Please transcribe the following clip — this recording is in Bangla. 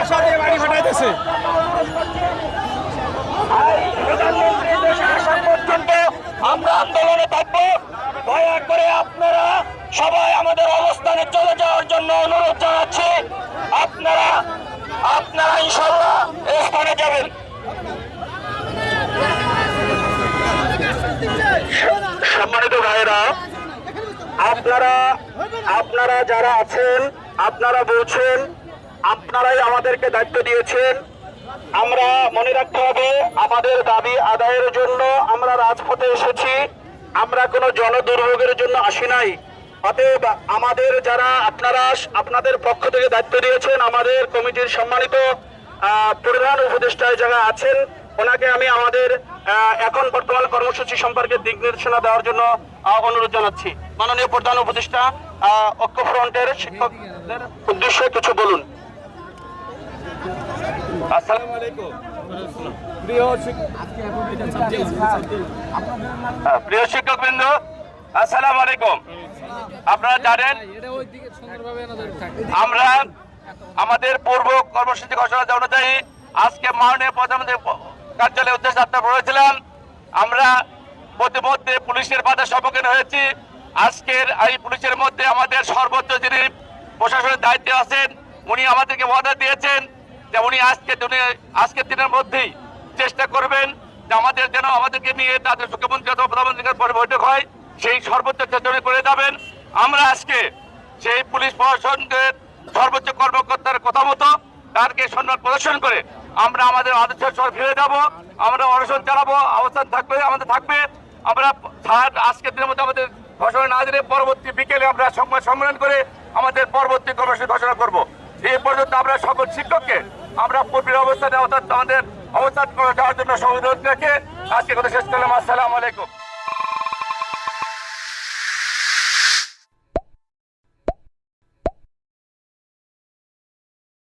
বাসা দিয়ে বাড়ি ফাটাইতেছে। আমরা আন্দোলনে থাকবো। দয়া করে আপনারা সবাই আমাদের অবস্থানে চলে যাওয়ার জন্য অনুরোধ জানাচ্ছি। আপনারা ইনশাআল্লাহ এই স্থানে যাবেন। সম্মানিত ভাইরা, আপনারা যারা আছেন, আপনারা বলছেন, আপনারাই আমাদেরকে দায়িত্ব দিয়েছেন। আমরা মনে রাখতে হবে, আমাদের দাবি আদায়ের জন্য আমরা রাজপথে এসেছি, আমরা কোনো জনদুর্ভোগের জন্য আসি নাই। অতএব আমাদের যারা আপনাদের পক্ষ থেকে দায়িত্ব দিয়েছেন, আমাদের কমিটির সম্মানিত প্রধান উপদেষ্টা যারা আছেন, ওনাকে আমি আমাদের এখন বর্তমান কর্মসূচি সম্পর্কে দিক নির্দেশনা দেওয়ার জন্য অনুরোধ জানাচ্ছি। মাননীয় প্রধান উপদেষ্টা, ঐক্যফ্রন্টের শিক্ষকদের উদ্দেশ্যে কিছু বলুন। আসসালামু আলাইকুম। প্রিয় শিক্ষকবৃন্দ, আসসালামু আলাইকুম। আপনারা জানেন আমরা আমাদের পূর্ব কর্মসূচি ঘোষণা অনুযায়ী আজকে মাননীয় প্রধানমন্ত্রী কার্যালয়ের উদ্দেশ্যে যাত্রা করেছিলাম। আমরা প্রতিমধ্যে পুলিশের বাধার সম্মুখীন হয়েছি। আজকের এই পুলিশের মধ্যে আমাদের সর্বোচ্চ যিনি প্রশাসনের দায়িত্বে আছেন, উনি আমাদেরকে ওয়াদা দিয়েছেন যে উনি আজকের দিনের মধ্যেই চেষ্টা করবেন যে আমাদেরকে নিয়ে তাদের মুখ্যমন্ত্রী অথবা প্রধানমন্ত্রীর পরে বৈঠক হয়, সেই সর্বোচ্চ চেষ্টা করে যাবেন। আমরা আজকে সেই পুলিশ প্রশাসনের সর্বোচ্চ কর্মকর্তার কথা মতো তারকে সম্মান প্রদর্শন করে আমরা আমাদের আদর্শ ফিরে যাব। আমরা অনশন চালাবো, অবস্থান আমাদের থাকবে। আমরা আজকের দিনের মধ্যে আমাদের ঘোষণা না দিলে পরবর্তী বিকেলে আমরা সংবাদ সম্মেলন করে আমাদের পরবর্তী কর্মসূচি ঘোষণা করব। এই পর্যন্ত আমরা সকল শিক্ষককে আমরা পূর্বের অবস্থানে আমাদের অবস্থান করে যাওয়ার জন্য অনুরোধ রেখে আজকে কথা শেষ করলাম। আসসালামু আলাইকুম।